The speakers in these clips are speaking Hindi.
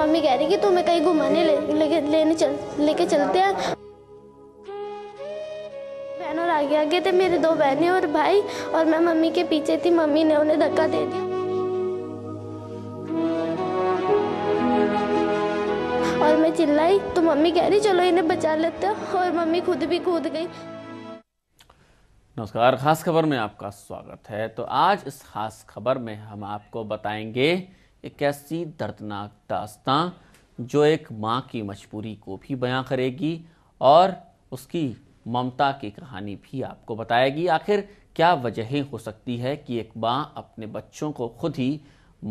मम्मी कह रही कि तुम्हें कहीं घुमाने लेके चलते हैं। बहन और आगे आगे थे मेरे 2 बहनें और भाई, और मैं मम्मी के पीछे थी। मम्मी ने उन्हें धक्का दे दिया और मैं चिल्लाई तो मम्मी कह रही चलो इन्हें बचा लेते हैं, और मम्मी खुद भी कूद गई। नमस्कार, खास खबर में आपका स्वागत है। तो आज इस खास खबर में हम आपको बताएंगे एक ऐसी दर्दनाक दास्तां जो एक माँ की मजबूरी को भी बयां करेगी और उसकी ममता की कहानी भी आपको बताएगी। आखिर क्या वजहें हो सकती है कि एक माँ अपने बच्चों को खुद ही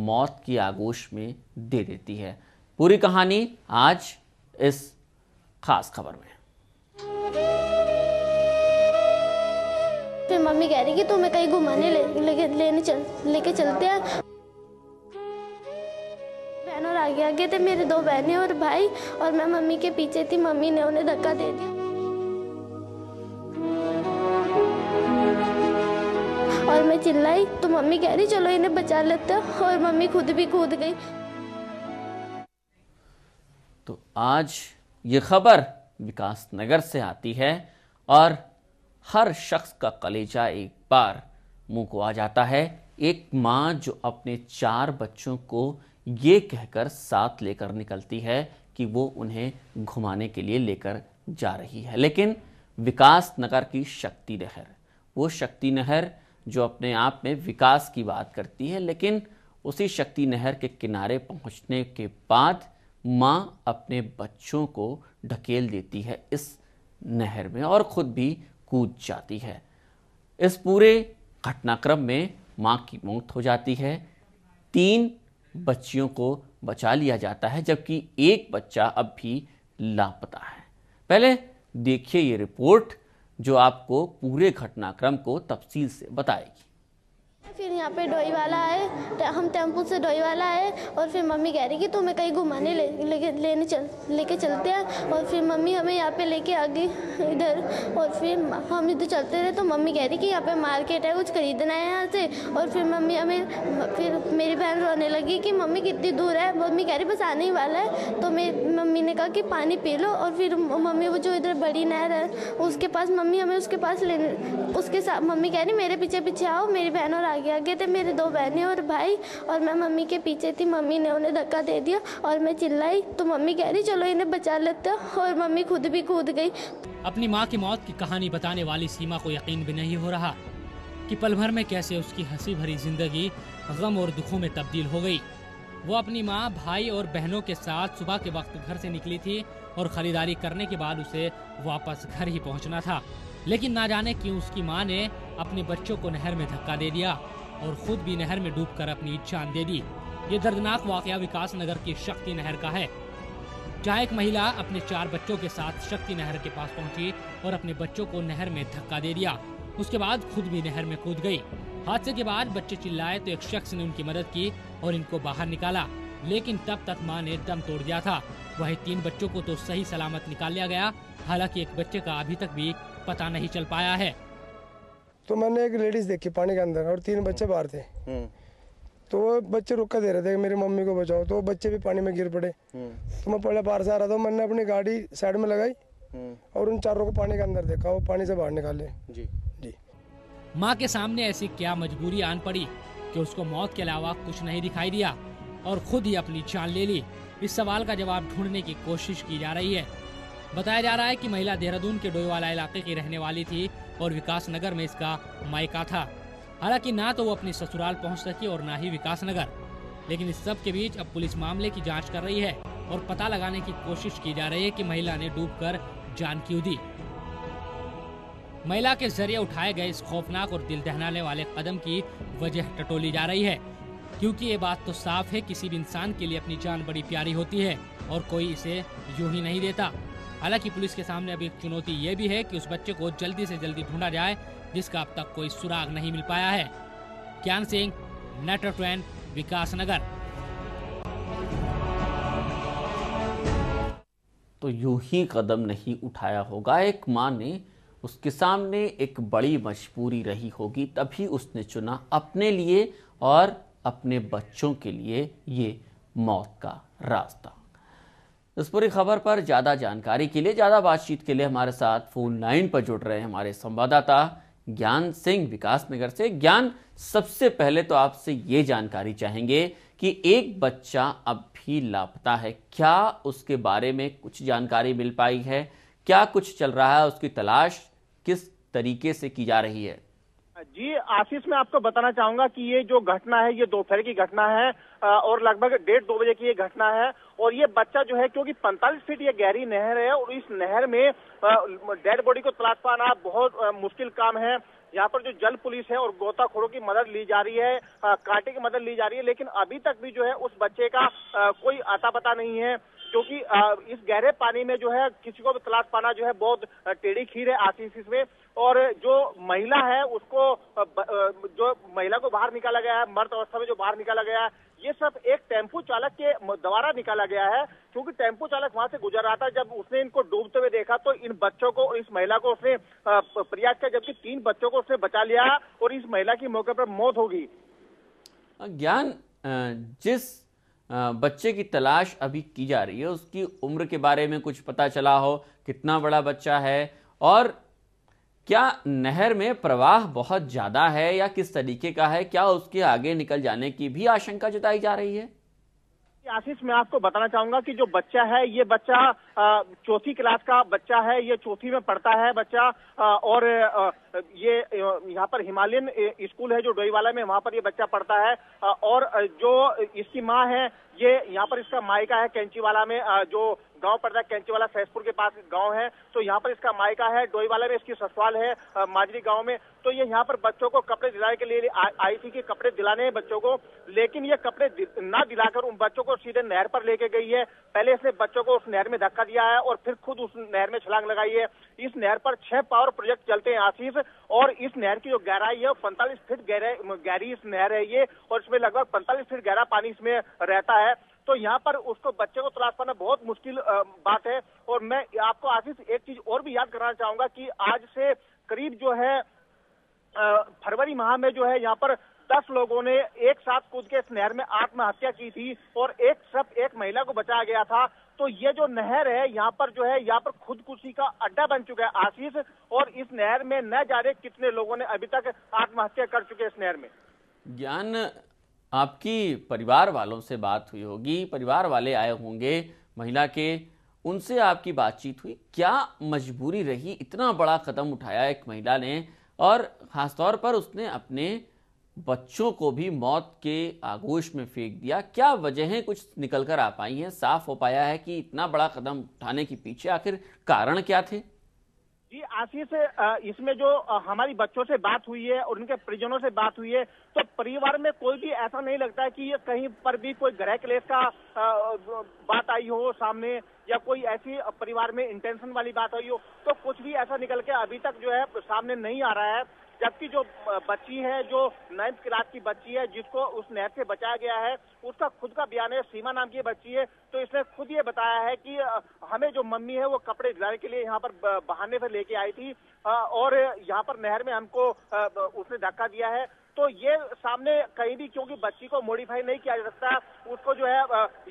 मौत की आगोश में दे देती है। पूरी कहानी आज इस खास खबर में। फिर मम्मी कह रही कि तुम्हें कहीं घुमाने लेके चलते हैं। बहन और आगे आगे थे मेरे 2 बहनें और भाई, और मैं मम्मी के पीछे थी। मम्मी ने उन्हें धक्का दे दिया और मैं चिल्लाई तो मम्मी कह रही चलो इन्हें बचा लेते हैं, और मम्मी खुद भी कूद गई। तो आज ये खबर विकास नगर से आती है और हर शख्स का कलेजा एक बार मुंह को आ जाता है। एक माँ जो अपने 4 बच्चों को ये कहकर साथ लेकर निकलती है कि वो उन्हें घुमाने के लिए लेकर जा रही है, लेकिन विकास नगर की शक्ति नहर, वो शक्ति नहर जो अपने आप में विकास की बात करती है, लेकिन उसी शक्ति नहर के किनारे पहुंचने के बाद माँ अपने बच्चों को ढकेल देती है इस नहर में और खुद भी कूद जाती है। इस पूरे घटनाक्रम में मां की मौत हो जाती है। 3 बच्चियों को बचा लिया जाता है, जबकि एक बच्चा अब भी लापता है। पहले देखिए ये रिपोर्ट जो आपको पूरे घटनाक्रम को तफसील से बताएगी। फिर यहाँ पे डोई वाला आए, हम टेम्पो से डोई वाला आए, और फिर मम्मी कह रही कि तुम्हें कहीं घुमाने लेके चलते हैं। और फिर मम्मी हमें यहाँ पे लेके आ गई इधर, और फिर हम इधर चलते रहे तो मम्मी कह रही कि यहाँ पे मार्केट है, कुछ खरीदना है यहाँ से। और फिर फिर मेरी बहन रोने लगी कि मम्मी कितनी दूर है। मम्मी कह रही बस आने ही वाला है। तो मम्मी ने कहा कि पानी पी लो, और फिर मम्मी वो जो इधर बड़ी नहर है उसके पास, मम्मी हमें उसके पास उसके साथ मम्मी कह रही मेरे पीछे पीछे आओ। मेरी बहन और आगे आगे थे मेरे 2 बहनें और भाई, और मैं मम्मी के पीछे थी। मम्मी ने उन्हें धक्का दे दिया और मैं चिल्लाई तो मम्मी कह रही चलो इन्हें बचा लेते हैं, और मम्मी खुद भी कूद गई। अपनी मां की मौत की कहानी बताने वाली सीमा को यकीन भी नहीं हो रहा कि पल भर में कैसे उसकी हंसी भरी जिंदगी गम और दुखों में तब्दील हो गई। वो अपनी मां, भाई और बहनों के साथ सुबह के वक्त घर से निकली थी और खरीदारी करने के बाद उसे वापस घर ही पहुंचना था, लेकिन ना जाने क्यों उसकी मां ने अपने बच्चों को नहर में धक्का दे दिया और खुद भी नहर में डूबकर अपनी जान दे दी। ये दर्दनाक वाकया विकास नगर की शक्ति नहर का है, जहाँ एक महिला अपने 4 बच्चों के साथ शक्ति नहर के पास पहुंची और अपने बच्चों को नहर में धक्का दे दिया। उसके बाद खुद भी नहर में कूद गई। हादसे के बाद बच्चे चिल्लाए तो एक शख्स ने उनकी मदद की और इनको बाहर निकाला, लेकिन तब तक मां ने दम तोड़ दिया था। वहीं 3 बच्चों को तो सही सलामत निकाल लिया गया, हालांकि एक बच्चे का अभी तक भी पता नहीं चल पाया है। तो मैंने एक लेडीज देखी पानी के अंदर और 3 बच्चे बाहर थे। तो वो बच्चे रुक कर दे रहे थे मेरी मम्मी को बचाओ, तो वो बच्चे भी पानी में गिर पड़े। तो मैं पहले बाहर से आ रहा था, मैंने अपनी गाड़ी साइड में लगाई और उन 4 को पानी के अंदर देखा, वो पानी से बाहर निकाले। जी। माँ के सामने ऐसी क्या मजबूरी आन पड़ी कि उसको मौत के अलावा कुछ नहीं दिखाई दिया और खुद ही अपनी जान ले ली? इस सवाल का जवाब ढूंढने की कोशिश की जा रही है। बताया जा रहा है कि महिला देहरादून के डोईवाला इलाके की रहने वाली थी और विकास नगर में इसका मायका था। हालांकि ना तो वो अपनी ससुराल पहुंच सकी और ना ही विकास नगर, लेकिन इस सब के बीच अब पुलिस मामले की जांच कर रही है और पता लगाने की कोशिश की जा रही है कि महिला ने डूबकर जान क्यों दी। महिला के जरिए उठाए गए इस खौफनाक और दिल दहलाने वाले कदम की वजह टटोली जा रही है, क्योंकि ये बात तो साफ है किसी भी इंसान के लिए अपनी जान बड़ी प्यारी होती है और कोई इसे यूं ही नहीं देता। हालांकि पुलिस के सामने अभी एक चुनौती ये भी है कि उस बच्चे को जल्दी से जल्दी ढूंढा जाए जिसका अब तक कोई सुराग नहीं मिल पाया है। ज्ञान सिंह, नेटवर्क 12, विकास नगर। तो यूं ही कदम नहीं उठाया होगा, एक माँ ने, उसके सामने एक बड़ी मजबूरी रही होगी, तभी उसने चुना अपने लिए और अपने बच्चों के लिए ये मौत का रास्ता। इस पूरी खबर पर ज़्यादा जानकारी के लिए, ज़्यादा बातचीत के लिए हमारे साथ फोन लाइन पर जुड़ रहे हैं हमारे संवाददाता ज्ञान सिंह विकास नगर से। ज्ञान, सबसे पहले तो आपसे ये जानकारी चाहेंगे कि एक बच्चा अब भी लापता है, क्या उसके बारे में कुछ जानकारी मिल पाई है? क्या कुछ चल रहा है? उसकी तलाश किस तरीके से की जा रही है? जी आशीष, मैं आपको बताना चाहूंगा कि ये जो घटना है ये दोपहर की घटना है और लगभग 1:30-2 बजे की ये घटना है। और ये बच्चा जो है, क्योंकि 45 फीट ये गहरी नहर है और इस नहर में डेड बॉडी को तलाश पाना बहुत मुश्किल काम है। यहाँ पर जो जल पुलिस है और गोताखोरों की मदद ली जा रही है, कांटे की मदद ली जा रही है, लेकिन अभी तक भी जो है उस बच्चे का कोई अता पता नहीं है, क्योंकि इस गहरे पानी में जो है किसी को भी तलाश पाना जो है बहुत टेढ़ी खीर है आशीष इसमें। और जो महिला है उसको जो महिला को बाहर निकाला गया है, मर्द अवस्था में जो बाहर निकाला गया है, ये सब एक टेम्पो चालक के द्वारा निकाला गया है, क्योंकि टेम्पो चालक वहां से गुजर रहा था। जब उसने इनको डूबते हुए देखा तो इन बच्चों को और इस महिला को उसने प्रयास किया, जबकि 3 बच्चों को उसने बचा लिया और इस महिला की मौके पर मौत होगी। ज्ञान, जिस बच्चे की तलाश अभी की जा रही है उसकी उम्र के बारे में कुछ पता चला हो? कितना बड़ा बच्चा है और क्या नहर में प्रवाह बहुत ज्यादा है या किस तरीके का है? क्या उसके आगे निकल जाने की भी आशंका जताई जा रही है? आशीष, मैं आपको बताना चाहूंगा कि जो बच्चा है ये बच्चा 4th क्लास का बच्चा है, ये 4th में पढ़ता है बच्चा। और ये यहाँ पर हिमालयन स्कूल है जो डोईवाला में, वहाँ पर ये बच्चा पढ़ता है। और जो इसकी माँ है ये यहाँ पर इसका मायका है कैंचीवाला में, जो गांव पड़ता है कैंचीवाला सैसपुर के पास गांव है, तो यहाँ पर इसका मायका है। डोईवाला में इसकी ससुराल है माजरी गांव में। तो ये यहाँ पर बच्चों को कपड़े दिलाने के लिए आई थी कि कपड़े दिलाने हैं बच्चों को, लेकिन ये कपड़े ना दिलाकर उन बच्चों को सीधे नहर पर लेके गई है। पहले इसने बच्चों को उस नहर में धक्का दिया है और फिर खुद उस नहर में छलांग लगाई है। इस नहर पर 6 पावर प्रोजेक्ट चलते हैं आशीष, और इस नहर की जो गहराई है 45 फीट गहरी इस नहर है ये, और इसमें लगभग 45 फीट गहरा पानी इसमें रहता है। तो यहाँ पर उसको बच्चे को तलाश पाना बहुत मुश्किल बात है। और मैं आपको आशीष एक चीज और भी याद कराना चाहूंगा कि आज से करीब जो है फरवरी माह में जो है यहाँ पर 10 लोगों ने एक साथ कूद के इस नहर में आत्महत्या की थी और एक महिला को बचाया गया था। तो ये जो नहर है यहाँ पर जो है, यहाँ पर खुदकुशी का अड्डा बन चुका है आशीष। और इस नहर में न जाने कितने लोगों ने अभी तक आत्महत्या कर चुके हैं इस नहर में। ज्ञान, आपकी परिवार वालों से बात हुई होगी, परिवार वाले आए होंगे महिला के, उनसे आपकी बातचीत हुई? क्या मजबूरी रही, इतना बड़ा कदम उठाया एक महिला ने, और खासतौर पर उसने अपने बच्चों को भी मौत के आगोश में फेंक दिया? क्या वजहें कुछ निकल कर आ पाई हैं? साफ हो पाया है कि इतना बड़ा कदम उठाने के पीछे आखिर कारण क्या थे? जी आशीष, इसमें जो हमारी बच्चों से बात हुई है और उनके परिजनों से बात हुई है, तो परिवार में कोई भी ऐसा नहीं लगता है कि ये कहीं पर भी कोई गृह क्लेश का बात आई हो सामने, या कोई ऐसी परिवार में इंटेंशन वाली बात आई हो। तो कुछ भी ऐसा निकल के अभी तक जो है सामने नहीं आ रहा है। जबकि जो बच्ची है, जो 9th क्लास की बच्ची है जिसको उस नहर से बचाया गया है, उसका खुद का बयान है। सीमा नाम की बच्ची है, तो इसने खुद ये बताया है कि हमें जो मम्मी है वो कपड़े दिलाने के लिए यहाँ पर बहाने पर लेके आई थी और यहाँ पर नहर में हमको उसने धक्का दिया है। तो ये सामने कहीं भी, क्योंकि बच्ची को मॉडिफाई नहीं किया जा सकता, उसको जो है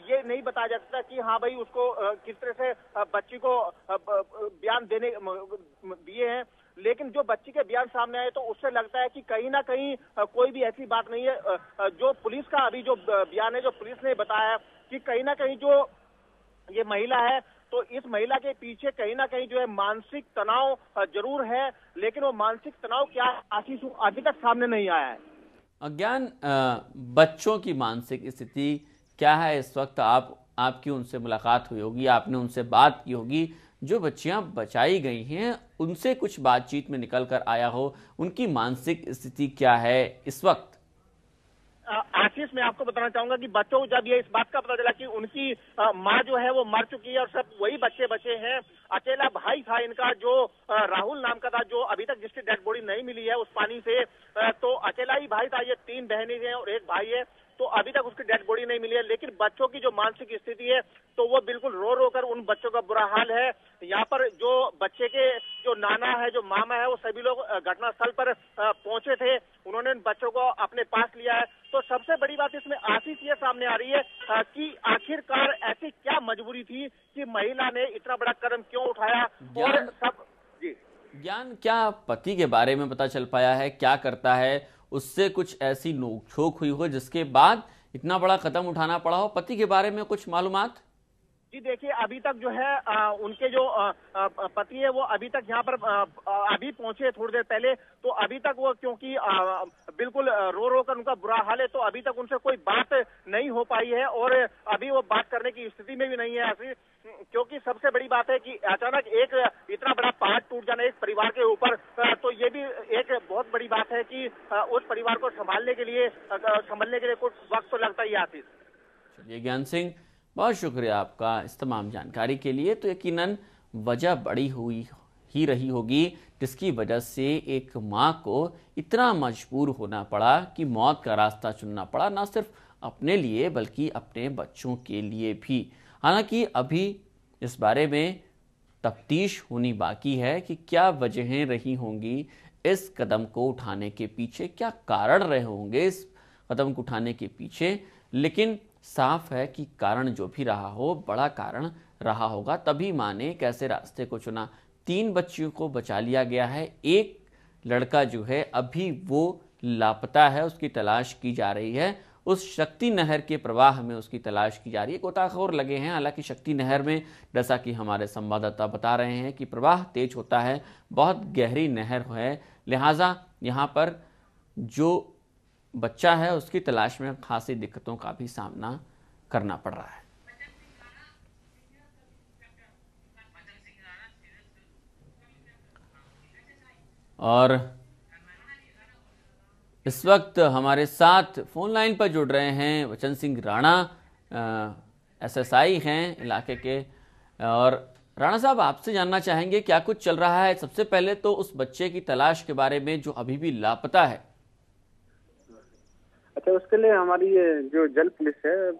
ये नहीं बताया जा सकता कि हाँ भाई उसको किस तरह से बच्ची को बयान दिए हैं। लेकिन जो बच्ची के बयान सामने आए तो उससे लगता है कि कहीं ना कहीं कोई भी ऐसी बात नहीं है। जो पुलिस का अभी जो बयान है, जो पुलिस ने बताया कि कहीं ना कहीं जो ये महिला है, तो इस महिला के पीछे कहीं ना कहीं जो है मानसिक तनाव जरूर है, लेकिन वो मानसिक तनाव क्या है आशीष अभी तक सामने नहीं आया है। अज्ञान, बच्चों की मानसिक स्थिति क्या है इस वक्त? आपकी उनसे मुलाकात हुई होगी, आपने उनसे बात की होगी, जो बच्चियां बचाई गई हैं उनसे कुछ बातचीत में निकल कर आया हो, उनकी मानसिक स्थिति क्या है इस वक्त? आशीष, मैं आपको बताना चाहूंगा कि बच्चों को जब ये इस बात का पता चला कि उनकी माँ जो है वो मर चुकी है और सब वही बच्चे बचे हैं, अकेला भाई था इनका जो राहुल नाम का था, जो अभी तक जिसकी डेड बॉडी नहीं मिली है उस पानी से, तो अकेला ही भाई था। ये 3 बहनें हैं और 1 भाई है, तो अभी तक उसकी डेड बॉडी नहीं मिली है। लेकिन बच्चों की जो मानसिक स्थिति है तो वो बिल्कुल रो रो कर उन बच्चों का बुरा हाल है। यहाँ पर जो बच्चे के जो नाना है, जो मामा है, वो सभी लोग घटनास्थल पर पहुंचे थे, उन्होंने उन बच्चों को अपने पास लिया है। तो सबसे बड़ी बात इसमें आशीष ये सामने आ रही है कि आखिरकार ऐसी क्या मजबूरी थी कि ने इतना बड़ा कदम क्यों उठाया और सब जी। ज्ञान, क्या पति के बारे में पता चल पाया है, क्या करता है, उससे कुछ ऐसी नोकझोंक हुई हो जिसके बाद इतना बड़ा कदम उठाना पड़ा हो? पति के बारे में कुछ मालूमात? जी देखिए, अभी तक जो है उनके जो पति है वो अभी तक यहाँ पर अभी पहुंचे थोड़ी देर पहले, तो अभी तक वो क्योंकि बिल्कुल रो रो कर उनका बुरा हाल है, तो अभी तक उनसे कोई बात नहीं हो पाई है और अभी वो बात करने की स्थिति में भी नहीं है ऐसी, क्योंकि सबसे बड़ी बात है कि अचानक एक इतना बड़ा पहाड़ टूट जाना एक परिवार के ऊपर, तो ये भी एक बहुत बड़ी बात है कि उस परिवार को संभालने के लिए कुछ वक्त तो लगता ही है। आशीष, चलिए ज्ञान सिंह, बहुत शुक्रिया आपका इस तमाम जानकारी के लिए। तो यकीनन वजह बड़ी हुई ही रही होगी जिसकी वजह से एक माँ को इतना मजबूर होना पड़ा कि मौत का रास्ता चुनना पड़ा, ना सिर्फ अपने लिए बल्कि अपने बच्चों के लिए भी। हालांकि अभी इस बारे में तफ्तीश होनी बाकी है कि क्या वजहें रही होंगी इस कदम को उठाने के पीछे, क्या कारण रहे होंगे इस कदम को उठाने के पीछे। लेकिन साफ है कि कारण जो भी रहा हो, बड़ा कारण रहा होगा, तभी माँ ने कैसे रास्ते को चुना। 3 बच्चियों को बचा लिया गया है, एक लड़का जो है अभी वो लापता है, उसकी तलाश की जा रही है। उस शक्ति नहर के प्रवाह में उसकी तलाश की जा रही है। गोताखोर लगे हैं, हालांकि शक्ति नहर में जैसा कि हमारे संवाददाता बता रहे हैं कि प्रवाह तेज होता है, बहुत गहरी नहर है, लिहाजा यहाँ पर जो बच्चा है उसकी तलाश में खासी दिक्कतों का भी सामना करना पड़ रहा है। और इस वक्त हमारे साथ फोन लाइन पर जुड़ रहे हैं वचन सिंह राणा, एसएसआई हैं इलाके के। और राणा साहब, आपसे जानना चाहेंगे क्या कुछ चल रहा है। सबसे पहले तो उस बच्चे की तलाश के बारे में जो अभी भी लापता है। अच्छा, उसके लिए हमारी ये जो जल पुलिस है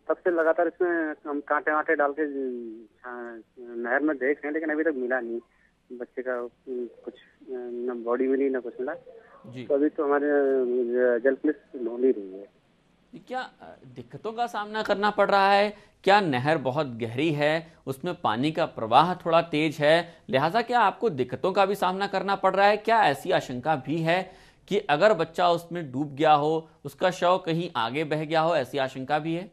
तब से लगातार इसमें हम कांटे वाटे डाल के नहर में देख रहे हैं, लेकिन अभी तक मिला नहीं बच्चे का कुछ, न बॉडी मिली न कुछ मिला जी। तो अभी तो हमारे जल पुलिस ढूंढ ही रही है। क्या दिक्कतों का सामना करना पड़ रहा है? क्या नहर बहुत गहरी है, उसमें पानी का प्रवाह थोड़ा तेज है, लिहाजा क्या आपको दिक्कतों का भी सामना करना पड़ रहा है? क्या ऐसी आशंका भी है कि अगर बच्चा उसमें डूब गया हो, उसका शव कहीं आगे बह गया हो, ऐसी आशंका भी है?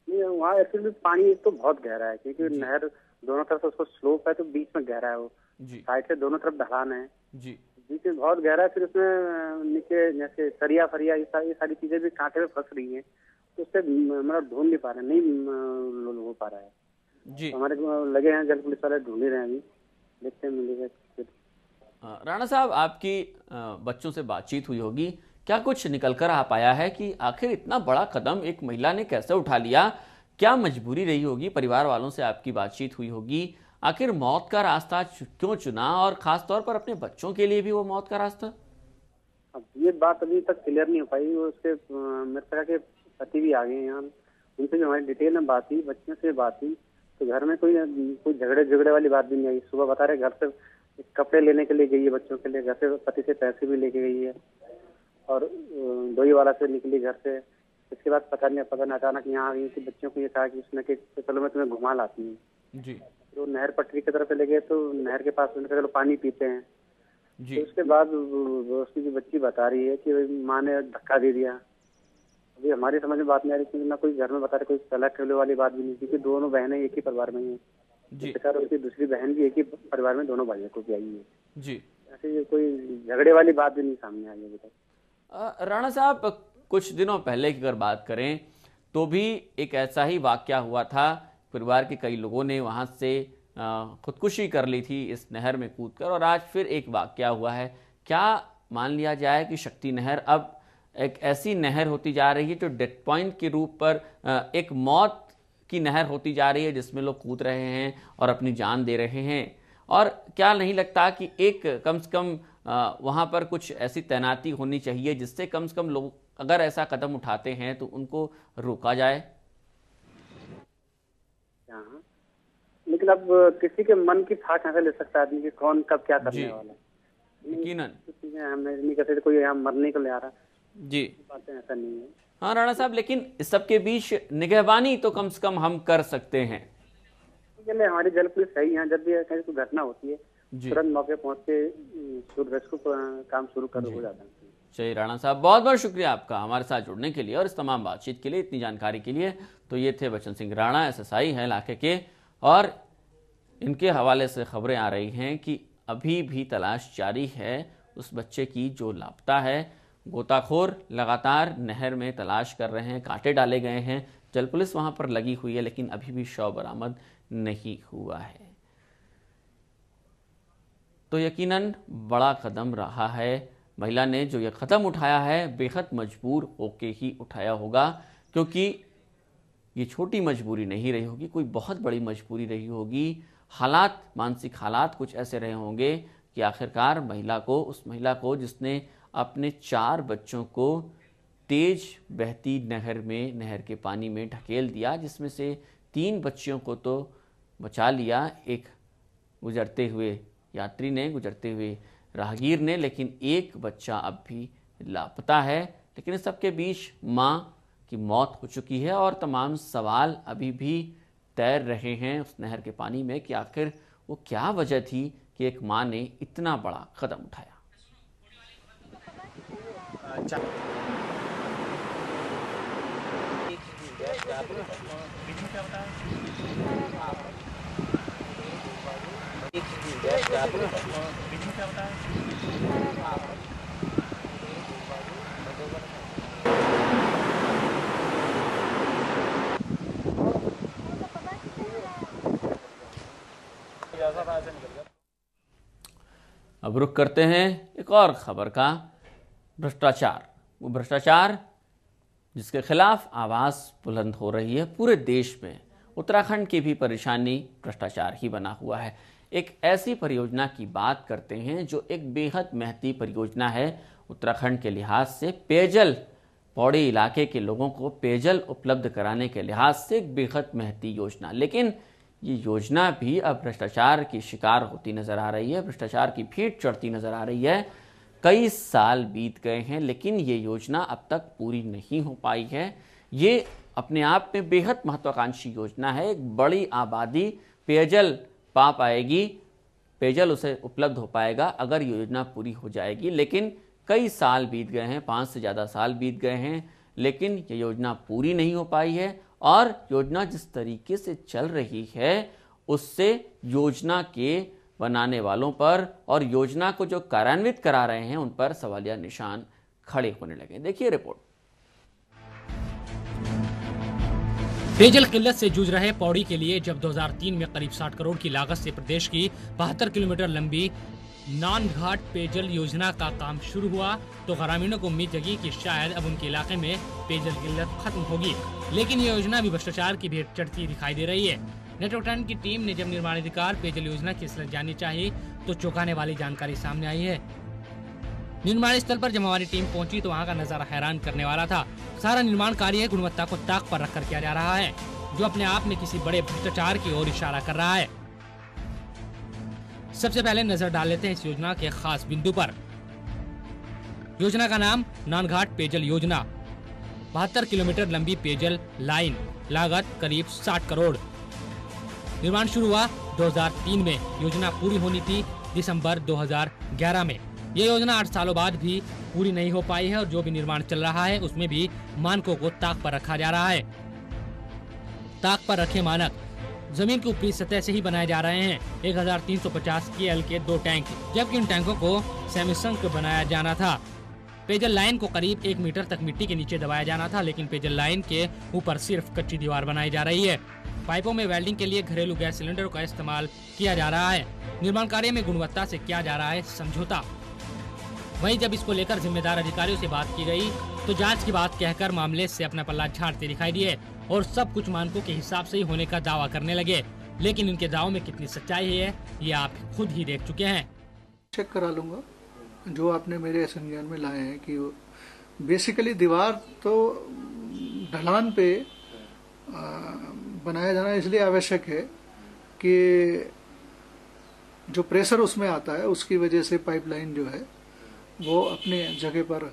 वहाँ एक्चुअली पानी तो बहुत गहरा है, क्योंकि नहर दोनों तरफ से उसको स्लोप है, तो बीच में गहरा है वो, साइड से दोनों तरफ ढलान है जी, बीच में बहुत गहरा है। फिर उसमें नीचे जैसे सरिया फरिया ये सारी चीजें भी कांटे में फंस रही हैं, तो उससे मतलब ढूंढ नहीं पा रहे, नहीं हो पा रहा है जी। तो हमारे लगे हैं जल पुलिस वाले, ढूंढ रहे हैं, अभी देखते हैं मिलेगा। राणा साहब, आपकी बच्चों से बातचीत हुई होगी, क्या कुछ निकल कर आ पाया है कि आखिर इतना बड़ा कदम एक महिला ने कैसे उठा लिया? क्या मजबूरी रही होगी? परिवार वालों से आपकी बातचीत हुई होगी, आखिर मौत का रास्ता क्यों चुना, और खास तौर पर अपने बच्चों के लिए भी वो मौत का रास्ता? अब ये बात अभी तक क्लियर नहीं हो पाई। उसके मेरे तरह के पति भी आ गए यहाँ, उनसे जो हमारी डिटेल में बात हुई, बच्चों से बात हुई, तो घर में कोई झगड़े वाली बात भी नहीं आई। सुबह बता रहे घर से कपड़े लेने के लिए गई है बच्चों के लिए, घर से पति से पैसे भी लेके गई है, और दोई वाला से निकली घर से। इसके बाद पता नहीं अचानक यहाँ आ गई कि बच्चों को ये कहा कि उसने कि चलो मैं तुम्हें घुमा लाती हूँ जी। तो नहर पटरी की तरफ चले गए, तो नहर के पास उन्होंने कहा चलो पानी पीते हैं जी। तो उसके बाद उसकी जो बच्ची बता रही है कि माँ ने धक्का दे दिया। अभी हमारी समझ में बात नहीं आ रही, क्योंकि ना कोई घर में बता रहे, कोई तलाक ठेले वाली बात भी नहीं, क्योंकि दोनों बहनें एक ही परिवार में हैं जी। उसकी दूसरी बहन भी एक ही परिवार में, दोनों भाइयों को भी आई है जी। ऐसे कोई झगड़े वाली बात भी नहीं सामने आई अभी तक। राणा साहब, कुछ दिनों पहले की अगर बात करें तो भी एक ऐसा ही वाकया हुआ था, परिवार के कई लोगों ने वहां से खुदकुशी कर ली थी इस नहर में कूदकर, और आज फिर एक वाकया हुआ है। क्या मान लिया जाए कि शक्ति नहर अब एक ऐसी नहर होती जा रही है जो डेड पॉइंट के रूप पर एक मौत की नहर होती जा रही है, जिसमें लोग कूद रहे हैं और अपनी जान दे रहे हैं? और क्या नहीं लगता कि एक कम से कम वहाँ पर कुछ ऐसी तैनाती होनी चाहिए जिससे कम से कम लोग अगर ऐसा कदम उठाते हैं तो उनको रोका जाए? लेकिन अब किसी के मन की था कैसे ले सकता है आदमी कि कौन कब क्या करने वाला है? यकीनन हमें नहीं कहते कोई यहाँ मरने को ले आ रहा जी, बातें ऐसा नहीं है। हाँ राणा साहब, लेकिन इस सब के बीच निगहबानी तो कम से कम हम कर सकते हैं। के लिए हमारी जल पुलिस है यहाँ, जब भी कहीं कोई घटना होती है जी। तुरंत मौके पहुँच के रेस्क्यू काम शुरू कर हो जाता है। चलिए राणा साहब, बहुत बहुत शुक्रिया आपका हमारे साथ जुड़ने के लिए और इस तमाम बातचीत के लिए, इतनी जानकारी के लिए। तो ये थे बच्चन सिंह राणा, SSI हैं इलाके के, और इनके हवाले से खबरें आ रही हैं कि अभी भी तलाश जारी है उस बच्चे की जो लापता है। गोताखोर लगातार नहर में तलाश कर रहे हैं, कांटे डाले गए हैं, जल पुलिस वहां पर लगी हुई है, लेकिन अभी भी शव बरामद नहीं हुआ है। तो यकीनन बड़ा कदम रहा है। महिला ने जो यह कदम उठाया है बेहद मजबूर होके ही उठाया होगा, क्योंकि ये छोटी मजबूरी नहीं रही होगी, कोई बहुत बड़ी मजबूरी रही होगी। हालात, मानसिक हालात कुछ ऐसे रहे होंगे कि आखिरकार उस महिला को जिसने अपने 4 बच्चों को तेज बहती नहर के पानी में ढकेल दिया, जिसमें से 3 बच्चियों को तो बचा लिया, एक गुजरते हुए यात्री ने, गुजरते हुए राहगीर ने, लेकिन एक बच्चा अब भी लापता है। लेकिन इस सबके बीच माँ की मौत हो चुकी है और तमाम सवाल अभी भी तैर रहे हैं उस नहर के पानी में कि आखिर वो क्या वजह थी कि एक माँ ने इतना बड़ा कदम उठाया। अब रुख करते हैं एक और खबर का, भ्रष्टाचार। वो भ्रष्टाचार जिसके खिलाफ आवाज़ बुलंद हो रही है पूरे देश में। उत्तराखंड की भी परेशानी भ्रष्टाचार ही बना हुआ है। एक ऐसी परियोजना की बात करते हैं जो एक बेहद महती परियोजना है उत्तराखंड के लिहाज से। पेयजल, पौड़ी इलाके के लोगों को पेयजल उपलब्ध कराने के लिहाज से एक बेहद महती योजना, लेकिन ये योजना भी अब भ्रष्टाचार की शिकार होती नजर आ रही है, भ्रष्टाचार की भीड़ चढ़ती नजर आ रही है। कई साल बीत गए हैं लेकिन ये योजना अब तक पूरी नहीं हो पाई है। ये अपने आप में बेहद महत्वाकांक्षी योजना है। एक बड़ी आबादी पेयजल पा पाएगी, पेयजल उसे उपलब्ध हो पाएगा अगर ये योजना पूरी हो जाएगी। लेकिन कई साल बीत गए हैं, 5 से ज़्यादा साल बीत गए हैं, लेकिन ये योजना पूरी नहीं हो पाई है। और योजना जिस तरीके से चल रही है उससे योजना के बनाने वालों पर और योजना को जो कार्यान्वित करा रहे हैं उन पर सवालिया निशान खड़े होने लगे। देखिए रिपोर्ट। पेयजल किल्लत से जूझ रहे पौड़ी के लिए जब 2003 में करीब 60 करोड़ की लागत से प्रदेश की 72 किलोमीटर लंबी नानघाट पेयजल योजना का काम शुरू हुआ तो ग्रामीणों को उम्मीद जगी कि शायद अब उनके इलाके में पेयजल किल्लत खत्म होगी। लेकिन ये योजना भी भ्रष्टाचार की भेंट चढ़ती दिखाई दे रही है। नेटवर्क टाइम की टीम ने जब निर्माणाधिकार पेयजल योजना की असलियत जाननी चाहिए तो चौंकाने वाली जानकारी सामने आई है। निर्माण स्थल पर जब हमारी टीम पहुंची तो वहां का नजारा हैरान करने वाला था। सारा निर्माण कार्य गुणवत्ता को ताक पर रखकर किया जा रहा है, जो अपने आप में किसी बड़े भ्रष्टाचार की ओर इशारा कर रहा है। सबसे पहले नजर डाल लेते हैं इस योजना के खास बिंदु पर। योजना का नाम नानघाट पेयजल योजना, 72 किलोमीटर लंबी पेयजल लाइन, लागत करीब 60 करोड़। निर्माण शुरू हुआ 2003 में, योजना पूरी होनी थी दिसंबर 2011 में। ये योजना 8 सालों बाद भी पूरी नहीं हो पाई है और जो भी निर्माण चल रहा है उसमें भी मानकों को ताक पर रखा जा रहा है। ताक पर रखे मानक जमीन की ऊपरी सतह से ही बनाए जा रहे हैं। 1350 KL के 2 टैंक, जबकि उन टैंकों को सेमीसंक बनाया जाना था। पेयजल लाइन को करीब 1 मीटर तक मिट्टी के नीचे दबाया जाना था, लेकिन पेयजल लाइन के ऊपर सिर्फ कच्ची दीवार बनाई जा रही है। पाइपों में वेल्डिंग के लिए घरेलू गैस सिलेंडरों का इस्तेमाल किया जा रहा है। निर्माण कार्य में गुणवत्ता से किया जा रहा है समझौता। वहीं जब इसको लेकर जिम्मेदार अधिकारियों से बात की गई तो जांच की बात कहकर मामले से अपना पल्ला झाड़ते दिखाई दिए और सब कुछ मानकों के हिसाब से ही होने का दावा करने लगे। लेकिन इनके दावों में कितनी सच्चाई है ये आप खुद ही देख चुके हैं। चेक करा लूंगा जो आपने मेरे संज्ञान में लाए हैं कि बेसिकली दीवार तो ढलान पे बनाया जाना इसलिए आवश्यक है कि जो प्रेशर उसमें आता है उसकी वजह से पाइपलाइन जो है वो अपने जगह पर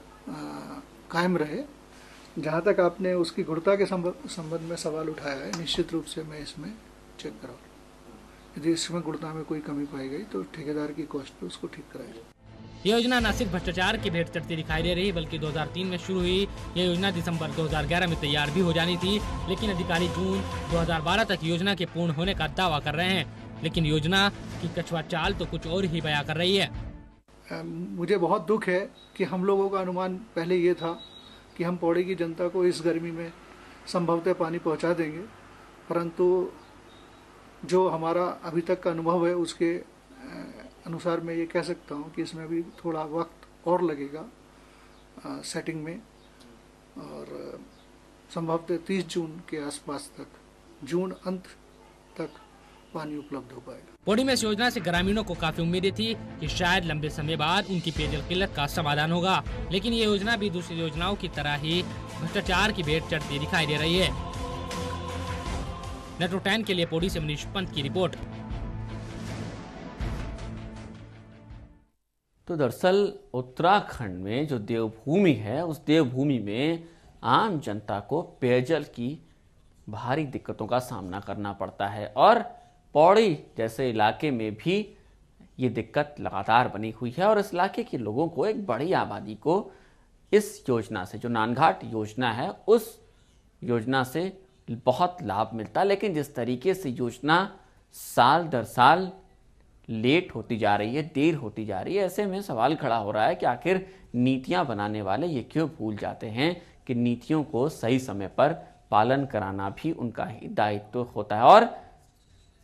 कायम रहे। जहाँ तक आपने उसकी गुणवत्ता के संबंध में सवाल उठाया है, निश्चित रूप से मैं इसमें चेक कराऊँ। यदि इसमें गुणवत्ता में कोई कमी पाई गई तो ठेकेदार की कॉस्ट पे उसको ठीक कराया जाए। ये योजना न सिर्फ भ्रष्टाचार की भेंट चढ़ती दिखाई दे रही बल्कि 2003 में शुरू हुई ये योजना दिसंबर 2011 में तैयार भी हो जानी थी, लेकिन अधिकारी जून 2012 तक योजना के पूर्ण होने का दावा कर रहे हैं, लेकिन योजना की कछुआ चाल तो कुछ और ही बयां कर रही है। मुझे बहुत दुख है कि हम लोगों का अनुमान पहले ये था कि हम पौड़ी की जनता को इस गर्मी में संभवतः पानी पहुंचा देंगे, परंतु जो हमारा अभी तक का अनुभव है उसके अनुसार मैं ये कह सकता हूँ कि इसमें भी थोड़ा वक्त और लगेगा सेटिंग में, और संभवतः 30 जून के आसपास तक, जून अंत तक पानी उपलब्ध हो पाएगा। पौड़ी में इस योजना से ग्रामीणों को काफी उम्मीदें थी कि शायद लंबे समय बाद उनकी पेयजल किल्लत का समाधान होगा, लेकिन ये योजना भी दूसरी योजनाओं की तरह ही भ्रष्टाचार की भेंट चढ़ती दिखाई दे रही है। नेटवर्क 10 के लिए पौड़ी से मनीष पंत की रिपोर्ट। तो दरअसल उत्तराखंड में जो देवभूमि है, उस देवभूमि में आम जनता को पेयजल की भारी दिक्कतों का सामना करना पड़ता है और पौड़ी जैसे इलाके में भी ये दिक्कत लगातार बनी हुई है और इस इलाके के लोगों को, एक बड़ी आबादी को इस योजना से, जो नानघाट योजना है, उस योजना से बहुत लाभ मिलता है। लेकिन जिस तरीके से योजना साल दर साल लेट होती जा रही है, देर होती जा रही है, ऐसे में सवाल खड़ा हो रहा है कि आखिर नीतियां बनाने वाले ये क्यों भूल जाते हैं कि नीतियों को सही समय पर पालन कराना भी उनका ही दायित्व होता है। और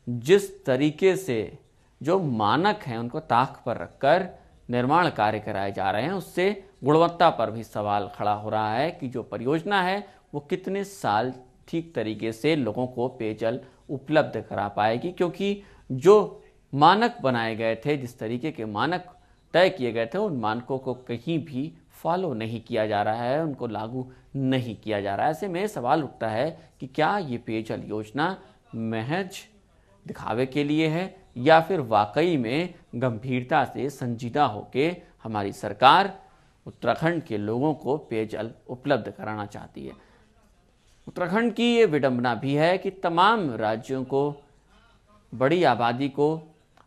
जिस तरीके से जो मानक हैं उनको ताक पर रखकर निर्माण कार्य कराए जा रहे हैं, उससे गुणवत्ता पर भी सवाल खड़ा हो रहा है कि जो परियोजना है वो कितने साल ठीक तरीके से लोगों को पेयजल उपलब्ध करा पाएगी, क्योंकि जो मानक बनाए गए थे, जिस तरीके के मानक तय किए गए थे, उन मानकों को कहीं भी फॉलो नहीं किया जा रहा है, उनको लागू नहीं किया जा रहा है। ऐसे में सवाल उठता है कि क्या ये पेयजल योजना महज दिखावे के लिए है या फिर वाकई में गंभीरता से संजीदा होकर हमारी सरकार उत्तराखंड के लोगों को पेयजल उपलब्ध कराना चाहती है। उत्तराखंड की ये विडंबना भी है कि तमाम राज्यों को, बड़ी आबादी को,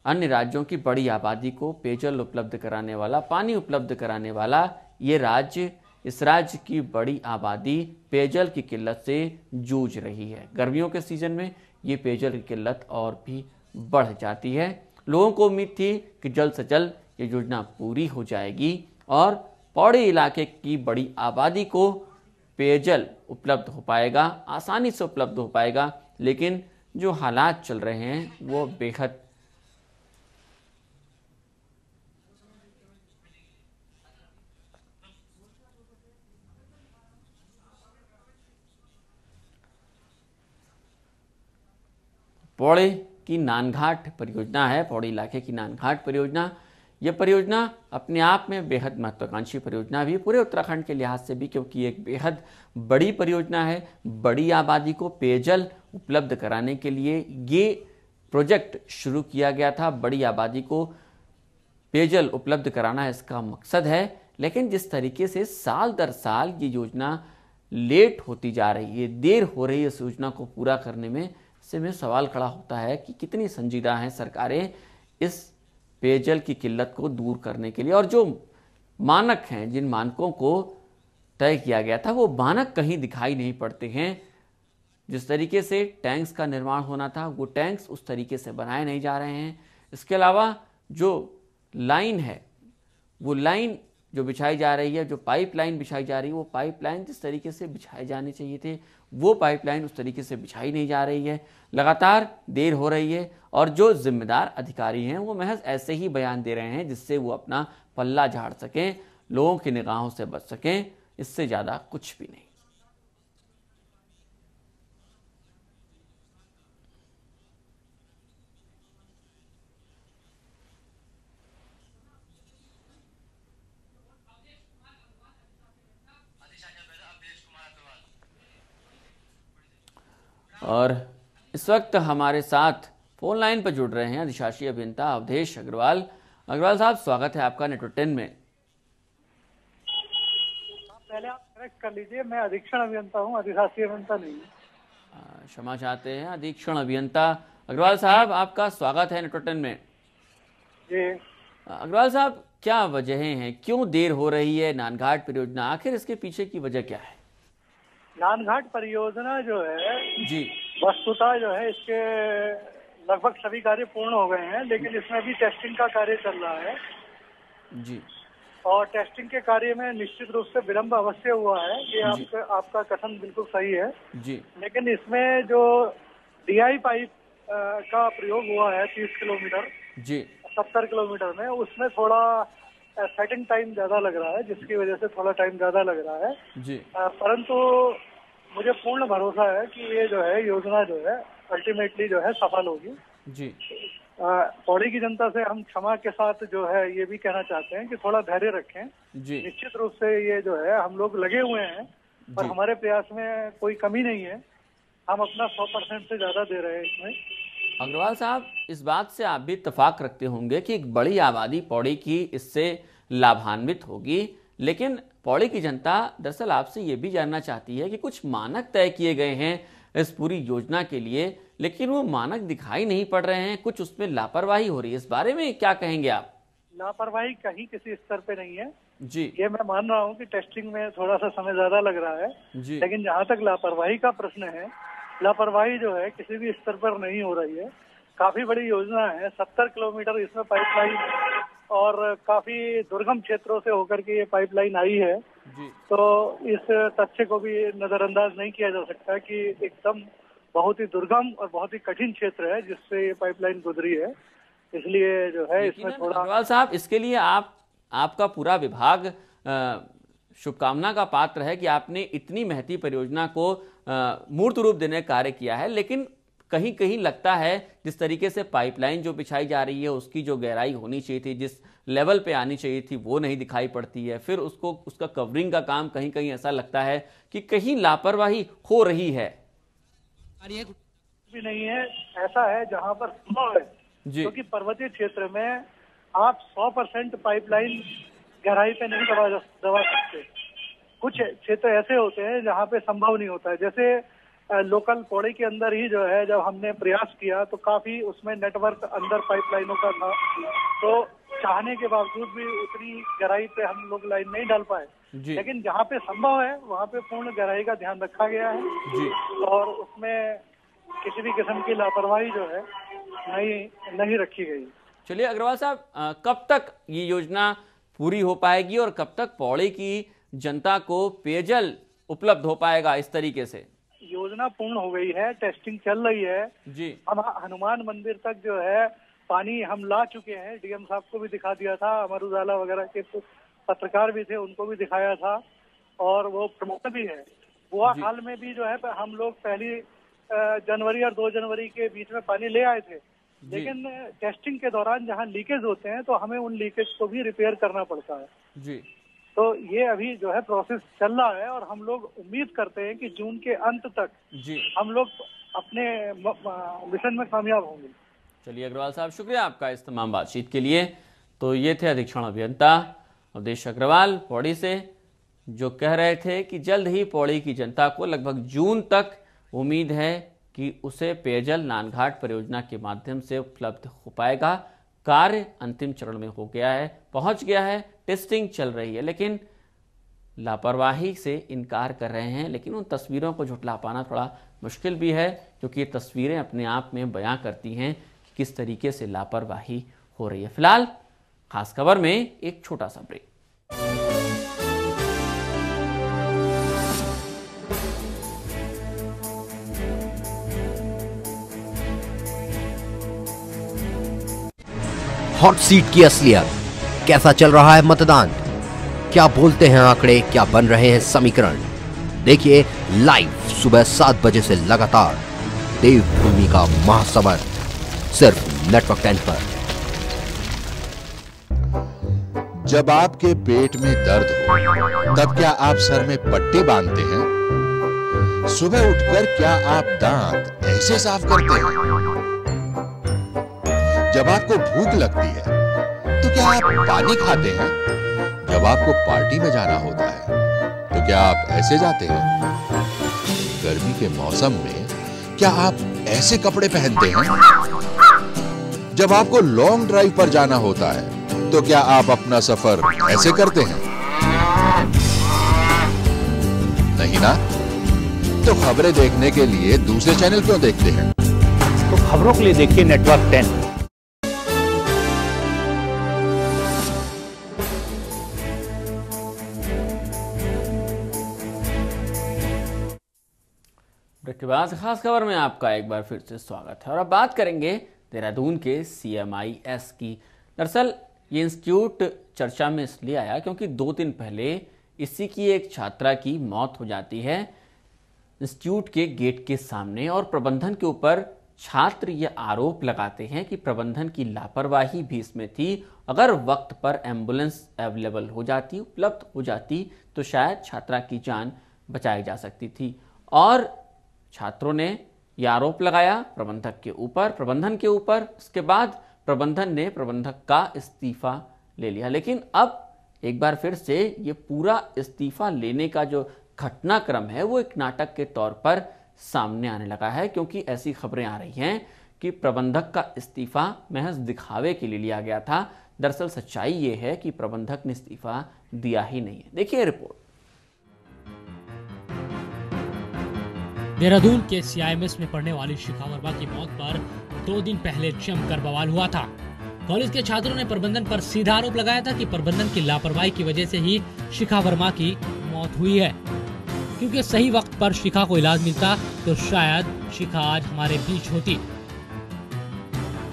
अन्य राज्यों की बड़ी आबादी को पेयजल उपलब्ध कराने वाला, पानी उपलब्ध कराने वाला ये राज्य, इस राज्य की बड़ी आबादी पेयजल की किल्लत से जूझ रही है। गर्मियों के सीजन में ये पेयजल की किल्लत और भी बढ़ जाती है। लोगों को उम्मीद थी कि जल्द से जल्द ये योजना पूरी हो जाएगी और पौड़ी इलाके की बड़ी आबादी को पेयजल उपलब्ध हो पाएगा, आसानी से उपलब्ध हो पाएगा, लेकिन जो हालात चल रहे हैं वो बेहद पौड़ी की नानघाट परियोजना है, पौड़ी इलाके की नानघाट परियोजना। यह परियोजना अपने आप में बेहद महत्वाकांक्षी परियोजना भी, पूरे उत्तराखंड के लिहाज से भी, क्योंकि एक बेहद बड़ी परियोजना है। बड़ी आबादी को पेयजल उपलब्ध कराने के लिए ये प्रोजेक्ट शुरू किया गया था। बड़ी आबादी को पेयजल उपलब्ध कराना इसका मकसद है, लेकिन जिस तरीके से साल दर साल ये योजना लेट होती जा रही है, देर हो रही है इस योजना को पूरा करने में, से में सवाल खड़ा होता है कि कितनी संजीदा हैं सरकारें इस पेयजल की किल्लत को दूर करने के लिए। और जो मानक हैं, जिन मानकों को तय किया गया था, वो मानक कहीं दिखाई नहीं पड़ते हैं। जिस तरीके से टैंक्स का निर्माण होना था, वो टैंक्स उस तरीके से बनाए नहीं जा रहे हैं। इसके अलावा जो लाइन है, वो लाइन जो बिछाई जा रही है, जो पाइपलाइन बिछाई जा रही है, वो पाइपलाइन जिस तरीके से बिछाए जाने चाहिए थे, वो पाइपलाइन उस तरीके से बिछाई नहीं जा रही है। लगातार देर हो रही है और जो जिम्मेदार अधिकारी हैं वो महज ऐसे ही बयान दे रहे हैं जिससे वो अपना पल्ला झाड़ सकें, लोगों की निगाहों से बच सकें, इससे ज़्यादा कुछ भी नहीं। और इस वक्त हमारे साथ फोन लाइन पर जुड़ रहे हैं अधिशासी अभियंता अवधेश अग्रवाल। अग्रवाल साहब, स्वागत है आपका नेटवर्क 10 में। पहले आप करेक्ट कर लीजिए, मैं अधीक्षण अभियंता हूं, अधिशासी अभियंता नहीं। क्षमा चाहते हैं, अधीक्षण अभियंता अग्रवाल साहब, आपका स्वागत है नेटवर्क 10 में। जी अग्रवाल साहब, क्या वजहें हैं, क्यों देर हो रही है नानघाट परियोजना, आखिर इसके पीछे की वजह क्या है? नानघाट परियोजना जो है जी, वस्तुतः जो है इसके लगभग सभी कार्य पूर्ण हो गए हैं, लेकिन इसमें भी टेस्टिंग का कार्य चल रहा है जी, और टेस्टिंग के कार्य में निश्चित रूप से विलंब अवश्य हुआ है। ये आपका कथन बिल्कुल सही है जी, लेकिन इसमें जो DI पाइप का प्रयोग हुआ है 30 किलोमीटर जी, 70 किलोमीटर में, उसमें थोड़ा सेटिंग टाइम ज्यादा लग रहा है, जिसकी वजह से थोड़ा टाइम ज्यादा लग रहा है जी, परंतु मुझे पूर्ण भरोसा है कि ये जो है योजना जो है अल्टीमेटली जो है सफल होगी। जी, पौड़ी की जनता से हम क्षमा के साथ जो है ये भी कहना चाहते हैं कि थोड़ा धैर्य रखें। जी, निश्चित रूप से ये जो है हम लोग लगे हुए हैं और हमारे प्रयास में कोई कमी नहीं है, हम अपना 100% से ज्यादा दे रहे हैं इसमें। अग्रवाल साहब, इस बात से आप भी इत्तेफाक रखते होंगे कि एक बड़ी आबादी पौड़ी की इससे लाभान्वित होगी, लेकिन पौड़ी की जनता दरअसल आपसे ये भी जानना चाहती है कि कुछ मानक तय किए गए हैं इस पूरी योजना के लिए, लेकिन वो मानक दिखाई नहीं पड़ रहे हैं, कुछ उसमें लापरवाही हो रही है। इस बारे में क्या कहेंगे आप? लापरवाही कहीं किसी स्तर पे नहीं है जी, ये मैं मान रहा हूँ कि टेस्टिंग में थोड़ा सा समय ज्यादा लग रहा है जी, लेकिन जहाँ तक लापरवाही का प्रश्न है, लापरवाही जो है किसी भी स्तर पर नहीं हो रही है। काफी बड़ी योजना है, 70 किलोमीटर इसमें पाइपलाइन और काफी दुर्गम क्षेत्रों से होकर के ये पाइपलाइन आई है, जी, तो इस तथ्य को भी नजरअंदाज नहीं किया जा सकता कि एकदम बहुत ही दुर्गम और बहुत ही कठिन क्षेत्र है जिससे ये पाइपलाइन गुजरी है, इसलिए जो है इसमें थोड़ा। अग्रवाल साहब, इसके लिए आपका पूरा विभाग शुभकामना का पात्र है कि आपने इतनी महती परियोजना को मूर्त रूप देने का कार्य किया है, लेकिन कहीं कहीं लगता है जिस तरीके से पाइपलाइन जो बिछाई जा रही है उसकी जो गहराई होनी चाहिए थी, जिस लेवल पे आनी चाहिए थी, वो नहीं दिखाई पड़ती है। फिर उसका कवरिंग का काम कहीं कहीं ऐसा लगता है कि कहीं लापरवाही हो रही है। भी नहीं है, ऐसा है जहाँ पर संभव है, क्योंकि पर्वतीय क्षेत्र में आप 100% पाइपलाइन गहराई पे नहीं दबा सकते। कुछ क्षेत्र ऐसे होते हैं जहाँ पे संभव नहीं होता है, जैसे लोकल पौड़ी के अंदर ही जो है जब हमने प्रयास किया तो काफी उसमें नेटवर्क अंदर पाइपलाइनों का था, तो चाहने के बावजूद भी उतनी गहराई पे हम लोग लाइन नहीं डाल पाए। लेकिन जहाँ पे संभव है वहाँ पे पूर्ण गहराई का ध्यान रखा गया है जी, और उसमें किसी भी किस्म की लापरवाही जो है नहीं रखी गई। चलिए अग्रवाल साहब, कब तक ये योजना पूरी हो पाएगी और कब तक पौड़ी की जनता को पेयजल उपलब्ध हो पाएगा इस तरीके से? योजना पूर्ण हो गई है, टेस्टिंग चल रही है जी, हम हनुमान मंदिर तक जो है पानी हम ला चुके हैं, DM साहब को भी दिखा दिया था, अमर उजाला वगैरह के पत्रकार भी थे उनको भी दिखाया था और वो प्रमोट भी है। बुआ खाल में भी जो है हम लोग पहली जनवरी और 2 जनवरी के बीच में पानी ले आए थे, लेकिन टेस्टिंग के दौरान जहाँ लीकेज होते हैं तो हमें उन लीकेज को भी रिपेयर करना पड़ता है जी, तो ये अभी जो है प्रोसेस चल रहा है और हम लोग उम्मीद करते हैं कि जून के अंत तक जी हम लोग अपने मिशन में कामयाब होंगे। चलिए अग्रवाल साहब, शुक्रिया आपका इस तमाम बातचीत के लिए। तो ये थे अधीक्षण अभियंता अवधेश अग्रवाल पौड़ी से, जो कह रहे थे कि जल्द ही पौड़ी की जनता को लगभग जून तक उम्मीद है कि उसे पेयजल नानघाट परियोजना के माध्यम से उपलब्ध हो पाएगा। कार्य अंतिम चरण में हो गया है, पहुंच गया है, टेस्टिंग चल रही है, लेकिन लापरवाही से इनकार कर रहे हैं। लेकिन उन तस्वीरों को झुठला पाना थोड़ा मुश्किल भी है, क्योंकि ये तस्वीरें अपने आप में बयां करती हैं कि किस तरीके से लापरवाही हो रही है। फिलहाल खास खबर में एक छोटा सा ब्रेक। हॉट सीट की असलियत, कैसा चल रहा है मतदान, क्या बोलते हैं आंकड़े, क्या बन रहे हैं समीकरण, देखिए लाइव सुबह 7 बजे से लगातार देवभूमि का महासमर सिर्फ नेटवर्क 10 पर। जब आपके पेट में दर्द हो तब क्या आप सर में पट्टी बांधते हैं? सुबह उठकर क्या आप दांत ऐसे साफ करते हैं? जब आपको भूख लगती है तो क्या आप पानी खाते हैं? जब आपको पार्टी में जाना होता है तो क्या आप ऐसे जाते हैं? गर्मी के मौसम में क्या आप ऐसे कपड़े पहनते हैं? जब आपको लॉन्ग ड्राइव पर जाना होता है तो क्या आप अपना सफर ऐसे करते हैं? नहीं ना? तो खबरें देखने के लिए दूसरे चैनल क्यों देखते हैं? तो खबरों के लिए देखिए नेटवर्क 10। ब्रेक के बाद खास खबर में आपका एक बार फिर से स्वागत है और अब बात करेंगे देहरादून के CMIS की। दरअसल ये इंस्टीट्यूट चर्चा में इसलिए आया क्योंकि 2 दिन पहले इसी की एक छात्रा की मौत हो जाती है इंस्टीट्यूट के गेट के सामने और प्रबंधन के ऊपर छात्र ये आरोप लगाते हैं कि प्रबंधन की लापरवाही भी इसमें थी। अगर वक्त पर एम्बुलेंस अवेलेबल हो जाती, उपलब्ध हो जाती तो शायद छात्रा की जान बचाई जा सकती थी। और छात्रों ने यह आरोप लगाया प्रबंधन के ऊपर। इसके बाद प्रबंधन ने प्रबंधक का इस्तीफा ले लिया। लेकिन अब एक बार फिर से ये पूरा इस्तीफा लेने का जो घटनाक्रम है वो एक नाटक के तौर पर सामने आने लगा है, क्योंकि ऐसी खबरें आ रही हैं कि प्रबंधक का इस्तीफा महज दिखावे के लिए लिया गया था। दरअसल सच्चाई ये है कि प्रबंधक ने इस्तीफा दिया ही नहीं है। देखिए रिपोर्ट। देहरादून के CIMS में पढ़ने वाली शिखा वर्मा की मौत पर 2 दिन पहले जमकर बवाल हुआ था। कॉलेज के छात्रों ने प्रबंधन पर सीधा आरोप लगाया था कि प्रबंधन की लापरवाही की वजह से ही शिखा वर्मा की मौत हुई है, क्योंकि सही वक्त पर शिखा को इलाज मिलता तो शायद शिखा आज हमारे बीच होती।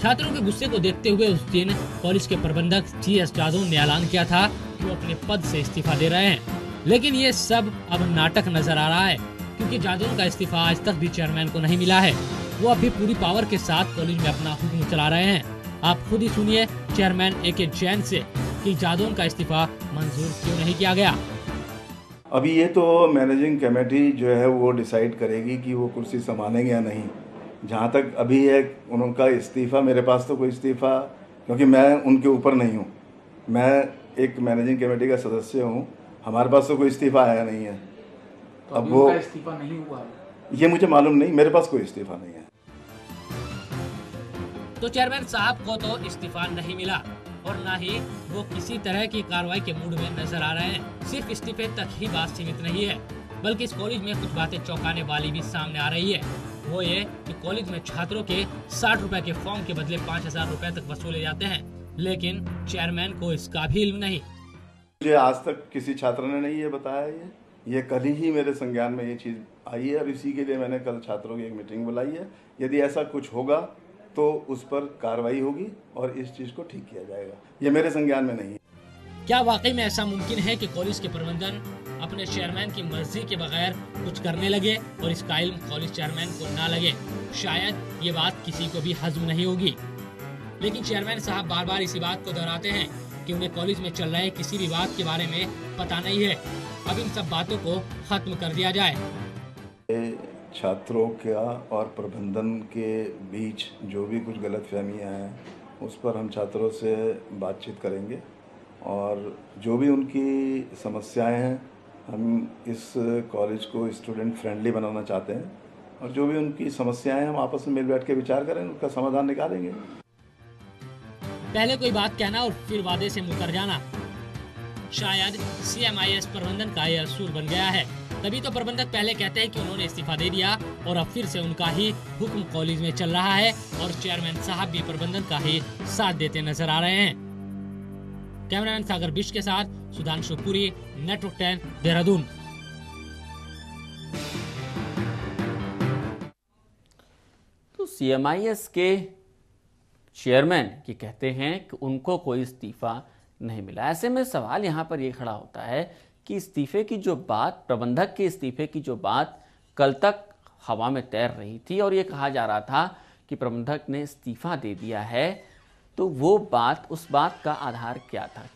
छात्रों के गुस्से को देखते हुए उस दिन कॉलेज के प्रबंधक GS जादव ने ऐलान किया था कि वो अपने पद से इस्तीफा दे रहे हैं। लेकिन ये सब अब नाटक नजर आ रहा है, क्योंकि जादव का इस्तीफा आज तक भी चेयरमैन को नहीं मिला है। वो अभी पूरी पावर के साथ कॉलेज में अपना हुक्म चला रहे हैं। आप खुद ही सुनिए चेयरमैन AK जैन से कि जादव का इस्तीफा मंजूर क्यों नहीं किया गया। अभी ये तो मैनेजिंग कमेटी जो है वो डिसाइड करेगी कि वो कुर्सी संभालेंगे या नहीं। जहाँ तक अभी है उनका इस्तीफा, मेरे पास तो कोई इस्तीफा, क्योंकि मैं उनके ऊपर नहीं हूँ, मैं एक मैनेजिंग कमेटी का सदस्य हूँ, हमारे पास तो कोई इस्तीफा आया नहीं है। तो अब वो इस्तीफा नहीं हुआ ये मुझे मालूम नहीं, मेरे पास कोई इस्तीफा नहीं है। तो चेयरमैन साहब को तो इस्तीफा नहीं मिला और ना ही वो किसी तरह की कार्रवाई के मूड में नजर आ रहे हैं। सिर्फ इस्तीफे तक ही बात सीमित नहीं है, बल्कि इस कॉलेज में कुछ बातें चौंकाने वाली भी सामने आ रही है। वो ये कि कॉलेज में छात्रों के 60 रुपए के फॉर्म के बदले 5000 रुपए तक वसूले जाते हैं, लेकिन चेयरमैन को इसका भी इल्म नहीं। मुझे आज तक किसी छात्र ने नहीं ये बताया। ये कल ही मेरे संज्ञान में ये चीज़ आई है और इसी के लिए मैंने कल छात्रों की एक मीटिंग बुलाई है। यदि ऐसा कुछ होगा तो उस पर कार्रवाई होगी और इस चीज़ को ठीक किया जाएगा। ये मेरे संज्ञान में नहीं है। क्या वाकई में ऐसा मुमकिन है कि कॉलेज के प्रबंधन अपने चेयरमैन की मर्जी के बगैर कुछ करने लगे और इसका इल्म कॉलेज चेयरमैन को ना लगे? शायद ये बात किसी को भी हजम नहीं होगी, लेकिन चेयरमैन साहब बार बार इसी बात को दोहराते हैं कि उन्हें कॉलेज में चल रहे किसी भी बात के बारे में पता नहीं है। अब इन सब बातों को खत्म कर दिया जाए। छात्रों का और प्रबंधन के बीच जो भी कुछ गलतफहमियां हैं उस पर हम छात्रों से बातचीत करेंगे और जो भी उनकी समस्याएं हैं हम इस कॉलेज को स्टूडेंट फ्रेंडली बनाना चाहते हैं और जो भी उनकी समस्याएं हैं हम आपस में मिल बैठ के विचार करें, उनका समाधान निकालेंगे। पहले कोई बात कहना और फिर वादे से मुकर जाना, शायद CMIS प्रबंधन का यह असूल बन गया है। तभी तो प्रबंधक पहले कहते हैं कि उन्होंने इस्तीफा दे दिया और अब फिर से उनका ही हुक्म कॉलेज में चल रहा है और चेयरमैन साहब भी प्रबंधन का ही साथ देते नजर आ रहे हैं। कैमरामैन सागर बिश के साथ सुधांशु पुरी, नेटवर्क 10, देहरादून। तो CMIS के चेयरमैन की कहते हैं कि उनको कोई इस्तीफा नहीं मिला। ऐसे में सवाल यहाँ पर ये खड़ा होता है कि इस्तीफे की जो बात, प्रबंधक के इस्तीफे की जो बात कल तक हवा में तैर रही थी और ये कहा जा रहा था कि प्रबंधक ने इस्तीफा दे दिया है, तो वो बात, उस बात का आधार क्या था?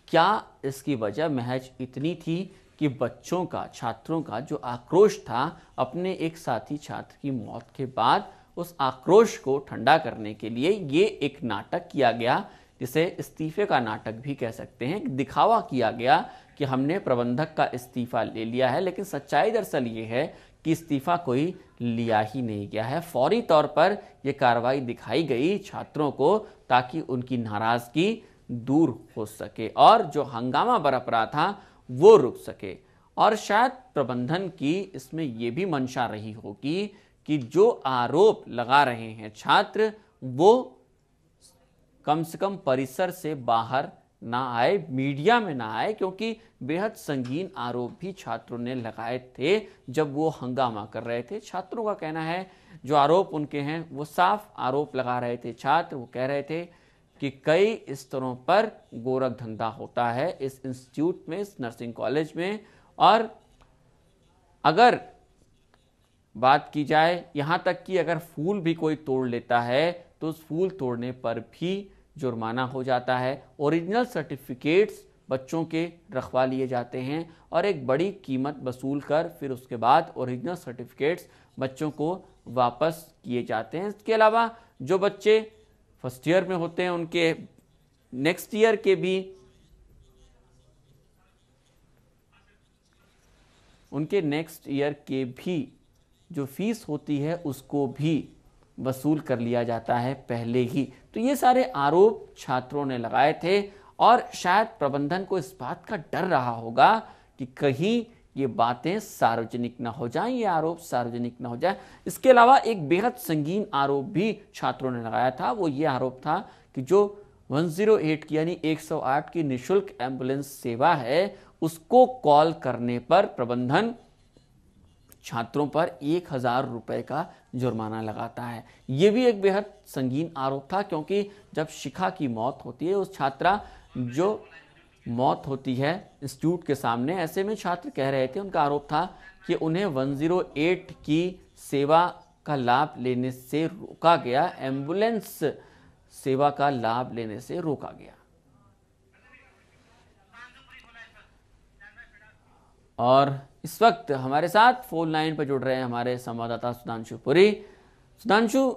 क्या इसकी वजह महज इतनी थी कि बच्चों का, छात्रों का जो आक्रोश था अपने एक साथी छात्र की मौत के बाद, उस आक्रोश को ठंडा करने के लिए ये एक नाटक किया गया, जिसे इस्तीफे का नाटक भी कह सकते हैं। दिखावा किया गया कि हमने प्रबंधक का इस्तीफा ले लिया है, लेकिन सच्चाई दरअसल ये है कि इस्तीफा कोई लिया ही नहीं गया है। फौरी तौर पर यह कार्रवाई दिखाई गई छात्रों को, ताकि उनकी नाराजगी दूर हो सके और जो हंगामा बरप रहा था वो रुक सके। और शायद प्रबंधन की इसमें यह भी मंशा रही होगी कि जो आरोप लगा रहे हैं छात्र, वो कम से कम परिसर से बाहर ना आए, मीडिया में ना आए, क्योंकि बेहद संगीन आरोप भी छात्रों ने लगाए थे जब वो हंगामा कर रहे थे। छात्रों का कहना है जो आरोप उनके हैं वो साफ आरोप लगा रहे थे छात्र। वो कह रहे थे कि कई स्तरों पर गोरख धंधा होता है इस इंस्टीट्यूट में, इस नर्सिंग कॉलेज में, और अगर बात की जाए यहाँ तक कि अगर फूल भी कोई तोड़ लेता है तो उस फूल तोड़ने पर भी जुर्माना हो जाता है। ओरिजिनल सर्टिफिकेट्स बच्चों के रखवा लिए जाते हैं और एक बड़ी कीमत वसूल कर फिर उसके बाद ओरिजिनल सर्टिफिकेट्स बच्चों को वापस किए जाते हैं। इसके अलावा जो बच्चे फर्स्ट ईयर में होते हैं उनके नेक्स्ट ईयर के भी जो फीस होती है उसको भी वसूल कर लिया जाता है पहले ही। तो ये सारे आरोप छात्रों ने लगाए थे और शायद प्रबंधन को इस बात का डर रहा होगा कि कहीं ये बातें सार्वजनिक ना हो जाएं, ये आरोप सार्वजनिक ना हो जाए। इसके अलावा एक बेहद संगीन आरोप भी छात्रों ने लगाया था। वो ये आरोप था कि जो 108 की यानी 108 की निःशुल्क एम्बुलेंस सेवा है उसको कॉल करने पर प्रबंधन छात्रों पर 1000 रुपए का जुर्माना लगाता है। ये भी एक बेहद संगीन आरोप था, क्योंकि जब शिखा की मौत होती है, उस छात्रा जो मौत होती है इंस्टीट्यूट के सामने, ऐसे में छात्र कह रहे थे, उनका आरोप था कि उन्हें 108 की सेवा का लाभ लेने से रोका गया, एम्बुलेंस सेवा का लाभ लेने से रोका गया। और इस वक्त हमारे साथ फोन लाइन पर जुड़ रहे हैं हमारे संवाददाता सुधांशु पुरी। सुधांशु,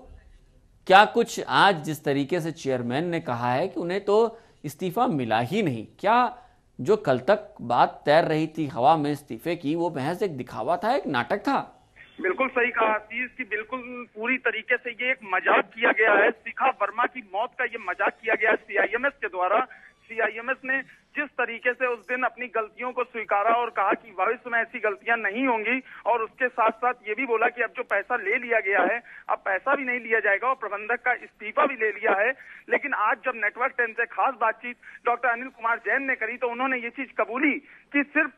क्या कुछ आज जिस तरीके से चेयरमैन ने कहा है कि उन्हें तो इस्तीफा मिला ही नहीं, क्या जो कल तक बात तैर रही थी हवा में इस्तीफे की, वो महज एक दिखावा था, एक नाटक था? बिल्कुल सही कहा आशीष कि बिल्कुल पूरी तरीके से ये एक मजाक किया गया है। शिखा वर्मा की मौत का ये मजाक किया गया है सीआईएमएस के द्वारा। सीआईएमएस ने जिस तरीके से उस दिन अपनी गलतियों को स्वीकारा और कहा कि भविष्य में ऐसी गलतियां नहीं होंगी, और उसके साथ साथ ये भी बोला कि अब जो पैसा ले लिया गया है अब पैसा भी नहीं लिया जाएगा, और प्रबंधक का इस्तीफा भी ले लिया है। लेकिन आज जब नेटवर्क 10 से खास बातचीत डॉक्टर अनिल कुमार जैन ने करी तो उन्होंने ये चीज कबूली कि सिर्फ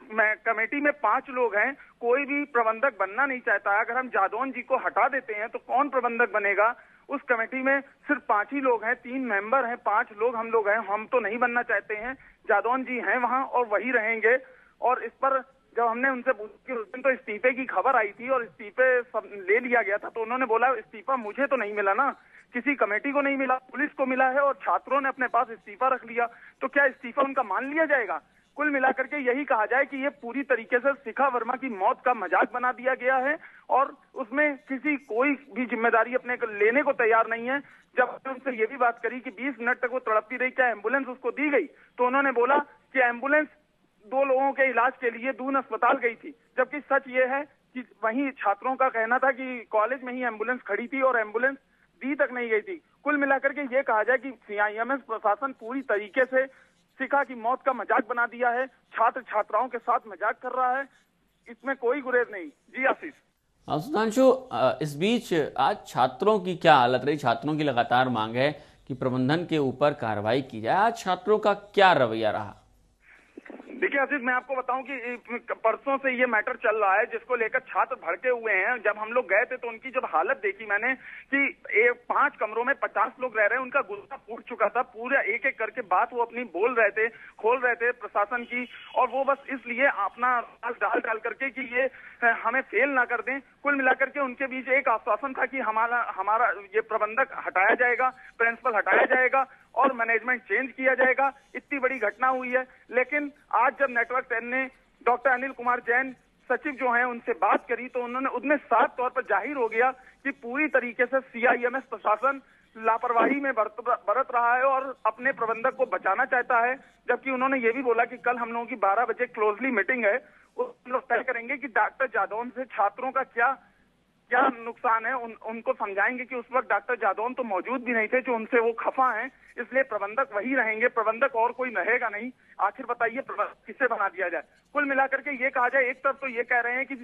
कमेटी में 5 लोग हैं, कोई भी प्रबंधक बनना नहीं चाहता। अगर हम जादौन जी को हटा देते हैं तो कौन प्रबंधक बनेगा? उस कमेटी में सिर्फ 5 ही लोग हैं, 3 मेंबर हैं, 5 लोग हम लोग हैं, हम तो नहीं बनना चाहते हैं। जादौन जी हैं वहां और वही रहेंगे। और इस पर जब हमने उनसे पूछा कि उस दिन तो इस्तीफे की खबर आई थी और इस्तीफे सब ले लिया गया था, तो उन्होंने बोला इस्तीफा मुझे तो नहीं मिला ना, किसी कमेटी को नहीं मिला, पुलिस को मिला है और छात्रों ने अपने पास इस्तीफा रख लिया, तो क्या इस्तीफा उनका मान लिया जाएगा? कुल मिलाकर के यही कहा जाए कि ये पूरी तरीके से शिखा वर्मा की मौत का मजाक बना दिया गया है और उसमें कोई भी जिम्मेदारी अपने लेने को तैयार नहीं है। जब उनसे ये भी बात करी कि 20 मिनट तक वो तड़पती रही, क्या एम्बुलेंस उसको दी गई? तो उन्होंने बोला कि एम्बुलेंस 2 लोगों के इलाज के लिए दून अस्पताल गई थी, जबकि सच ये है कि वहीं छात्रों का कहना था कि कॉलेज में ही एम्बुलेंस खड़ी थी और एम्बुलेंस दी तक नहीं गई थी। कुल मिलाकर के ये कहा जाए कि सीआईएमएस प्रशासन पूरी तरीके से शिखा की मौत का मजाक बना दिया है, छात्र छात्राओं के साथ मजाक कर रहा है, इसमें कोई गुरेज नहीं। जी आशीष। सुधांशु, इस बीच आज छात्रों की क्या हालत रही? छात्रों की लगातार मांग है कि प्रबंधन के ऊपर कार्रवाई की जाए, आज छात्रों का क्या रवैया रहा? देखिए आशीष, मैं आपको बताऊं कि परसों से ये मैटर चल रहा है जिसको लेकर छात्र भड़के हुए हैं। जब हम लोग गए थे तो उनकी जब हालत देखी मैंने कि 5 कमरों में 50 लोग रह रहे हैं, उनका गुस्सा फूट चुका था, पूरा एक एक करके बात वो अपनी बोल रहे थे, खोल रहे थे प्रशासन की, और वो बस इसलिए अपना डाल करके कि ये हमें फेल ना कर दें। कुल मिलाकर के उनके बीच एक आश्वासन था कि हमारा ये प्रबंधक हटाया जाएगा, प्रिंसिपल हटाया जाएगा और मैनेजमेंट चेंज किया जाएगा। इतनी बड़ी घटना हुई है। लेकिन आज जब नेटवर्क 10 ने डॉक्टर अनिल कुमार जैन सचिव जो हैं उनसे बात करी तो उनमें साफ तौर पर जाहिर हो गया कि पूरी तरीके से सीआईएमएस प्रशासन लापरवाही में बरत रहा है और अपने प्रबंधक को बचाना चाहता है। जबकि उन्होंने ये भी बोला कि कल हम लोगों की 12 बजे क्लोजली मीटिंग है, हम लोग तय करेंगे कि डॉक्टर जादौन से छात्रों का क्या नुकसान है। उनको समझाएंगे कि उस वक्त डॉक्टर जादौन तो मौजूद भी नहीं थे, जो उनसे वो खफा हैं, इसलिए प्रबंधक वही रहेंगे, प्रबंधक और कोई रहेगा नहीं। आखिर बताइए प्रबंधक किसे बना दिया जाए। कुल मिलाकर के ये कहा जाए, एक तरफ तो ये कह रहे हैं कि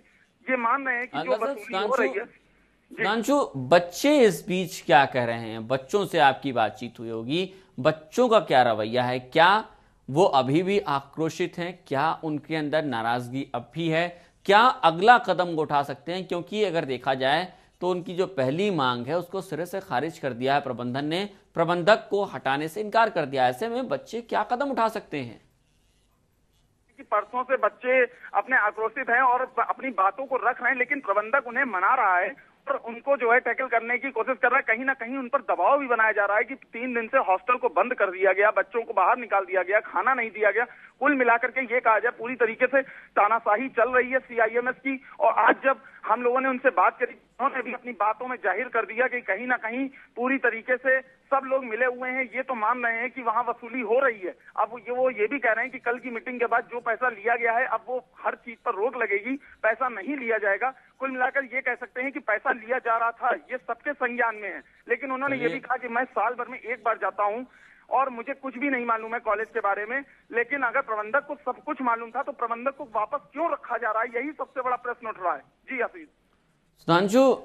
ये मान रहे हैं कि जो वसूली हो रही है। सुधांशु, बच्चे इस बीच क्या कह रहे हैं? बच्चों से आपकी बातचीत हुई होगी, बच्चों का क्या रवैया है? क्या वो अभी भी आक्रोशित हैं? क्या उनके अंदर नाराजगी अब भी है? क्या अगला कदम उठा सकते हैं? क्योंकि अगर देखा जाए तो उनकी जो पहली मांग है उसको सिरे से खारिज कर दिया है प्रबंधन ने, प्रबंधक को हटाने से इनकार कर दिया। ऐसे में बच्चे क्या कदम उठा सकते हैं? कि परसों से बच्चे अपने आक्रोशित हैं और अपनी बातों को रख रहे हैं, लेकिन प्रबंधक उन्हें मना रहा है और उनको जो है टैकल करने की कोशिश कर रहा है। कहीं ना कहीं उन पर दबाव भी बनाया जा रहा है कि 3 दिन से हॉस्टल को बंद कर दिया गया, बच्चों को बाहर निकाल दिया गया, खाना नहीं दिया गया। कुल मिलाकर के ये कहा जाए पूरी तरीके से तानाशाही चल रही है CIMS की। और आज जब हम लोगों ने उनसे बात करी, उन्होंने भी अपनी बातों में जाहिर कर दिया कि कहीं ना कहीं पूरी तरीके से सब लोग मिले हुए हैं, ये तो मान रहे हैं कि वहां वसूली हो रही है। अब वो ये भी कह रहे हैं कि कल की मीटिंग के बाद जो पैसा लिया गया है, अब वो हर चीज पर रोक लगेगी, पैसा नहीं लिया जाएगा। कुल मिलाकर ये कह सकते हैं कि पैसा लिया जा रहा था, ये सबके संज्ञान में है। लेकिन उन्होंने ये भी कहा कि मैं साल भर में एक बार जाता हूँ और मुझे कुछ भी नहीं मालूम है कॉलेज के बारे में। लेकिन अगर प्रबंधक को सब कुछ मालूम था तो प्रबंधक को वापस क्यों रखा जा रहा है, यही सबसे बड़ा प्रश्न उठ रहा है। जी हफीज। सुधांशु,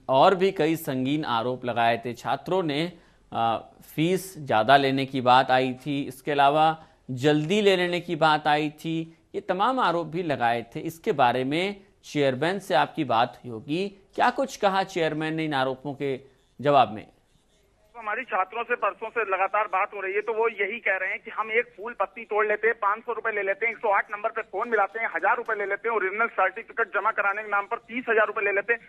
और भी कई संगीन आरोप लगाए थे। छात्रों ने फीस ज़्यादा लेने की बात आई थी, इसके अलावा जल्दी ले लेने की बात आई थी, ये तमाम आरोप भी लगाए थे। इसके बारे में चेयरमैन से आपकी बात हुई होगी, क्या कुछ कहा चेयरमैन ने इन आरोपों के जवाब में? हमारी छात्रों से परसों से लगातार बात हो रही है, तो वो यही कह रहे हैं कि हम एक फूल पत्ती तोड़ लेते हैं, 500 रुपए ले लेते हैं, 108 नंबर पे फोन मिलाते हैं, 1000 रुपए ले लेते हैं, ओरिजिनल सर्टिफिकेट जमा कराने के नाम पर 30,000 रुपए ले लेते हैं।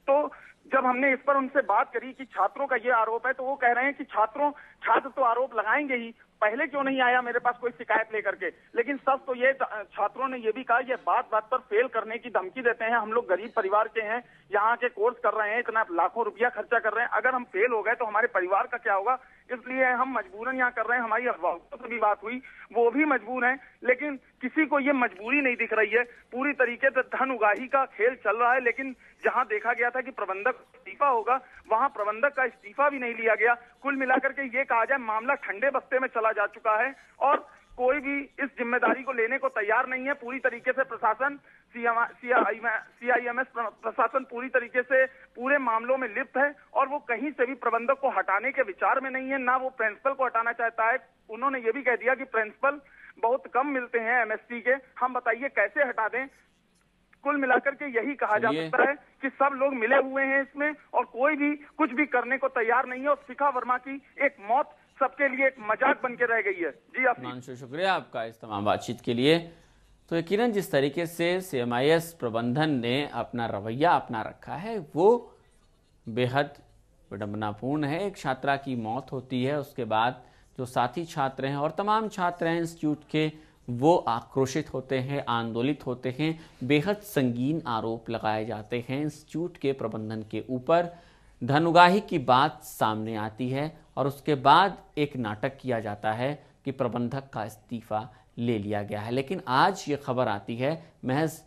तो जब हमने इस पर उनसे बात करी कि छात्रों का ये आरोप है, तो वो कह रहे हैं कि छात्र तो आरोप लगाएंगे ही, पहले क्यों नहीं आया मेरे पास कोई शिकायत लेकर के। लेकिन सच तो ये छात्रों ने ये भी कहा, ये बात बात पर फेल करने की धमकी देते हैं। हम लोग गरीब परिवार के हैं, यहाँ के कोर्स कर रहे हैं, इतना लाखों रुपया खर्चा कर रहे हैं, अगर हम फेल हो गए तो हमारे परिवार का क्या होगा, इसलिए हम मजबूरन यहाँ कर रहे हैं। हमारी अभिभावकों से भी बात हुई, वो भी मजबूर हैं, लेकिन किसी को ये मजबूरी नहीं दिख रही है। पूरी तरीके से धन उगाही का खेल चल रहा है। लेकिन जहां देखा गया था कि प्रबंधक इस्तीफा होगा, वहां प्रबंधक का इस्तीफा भी नहीं लिया गया। कुल मिलाकर के ये कहा जाए मामला ठंडे बस्ते में चला जा चुका है और कोई भी इस जिम्मेदारी को लेने को तैयार नहीं है। पूरी तरीके से प्रशासन, CIMS प्रशासन पूरी तरीके से पूरे मामलों में लिप्त है और वो कहीं से भी प्रबंधक को हटाने के विचार में नहीं है, ना वो प्रिंसिपल को हटाना चाहता है। उन्होंने ये भी कह दिया कि प्रिंसिपल बहुत कम मिलते हैं MSc के, हम बताइए कैसे हटा दें। कुल मिलाकर के यही कहा जा सकता है कि सब लोग मिले हुए हैं इसमें और कोई भी कुछ भी करने को तैयार नहीं है और शिखा वर्मा की एक मौत सबके लिए एक मजाक बन के रह गई है। जी हिमांशु, शुक्रिया आपका इस तमाम बातचीत के लिए। तो यकीनन जिस तरीके से CMIS प्रबंधन ने अपना रवैया अपना रखा है वो बेहद विडंबनापूर्ण है। एक छात्रा की मौत होती है, उसके बाद जो साथी छात्र हैं और तमाम छात्र हैं इंस्टीट्यूट के, वो आक्रोशित होते हैं, आंदोलित होते हैं, बेहद संगीन आरोप लगाए जाते हैं इंस्टीट्यूट के प्रबंधन के ऊपर। धन-उगाही की बात सामने आती है और उसके बाद एक नाटक किया जाता है कि प्रबंधक का इस्तीफा ले लिया गया है। लेकिन आज ये खबर आती है, महज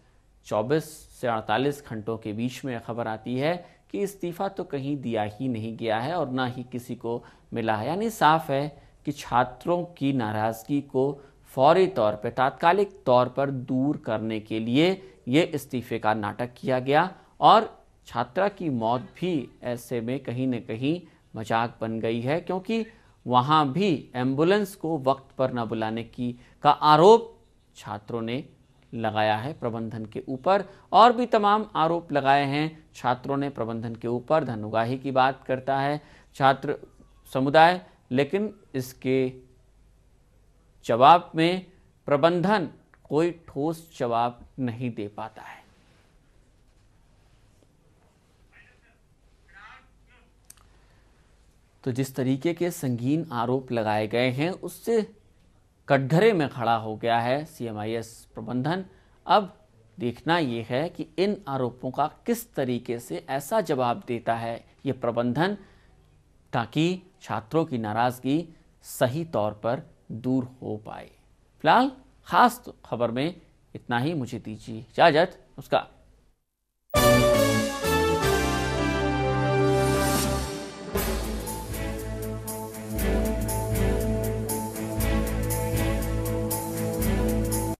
24 से 48 घंटों के बीच में यह खबर आती है कि इस्तीफा तो कहीं दिया ही नहीं गया है और ना ही किसी को मिला है। यानी साफ है कि छात्रों की नाराज़गी को फौरी तौर पर, तात्कालिक तौर पर दूर करने के लिए ये इस्तीफे का नाटक किया गया और छात्रा की मौत भी ऐसे में कहीं न कहीं मजाक बन गई है, क्योंकि वहाँ भी एम्बुलेंस को वक्त पर न बुलाने का आरोप छात्रों ने लगाया है प्रबंधन के ऊपर। और भी तमाम आरोप लगाए हैं छात्रों ने प्रबंधन के ऊपर। धन-उगाही की बात करता है छात्र समुदाय, लेकिन इसके जवाब में प्रबंधन कोई ठोस जवाब नहीं दे पाता है। तो जिस तरीके के संगीन आरोप लगाए गए हैं उससे कटघरे में खड़ा हो गया है CMIS प्रबंधन। अब देखना यह है कि इन आरोपों का किस तरीके से ऐसा जवाब देता है ये प्रबंधन, ताकि छात्रों की नाराज़गी सही तौर पर दूर हो पाए। फिलहाल खास खबर में इतना ही, मुझे दीजिए इजाजत। नमस्कार।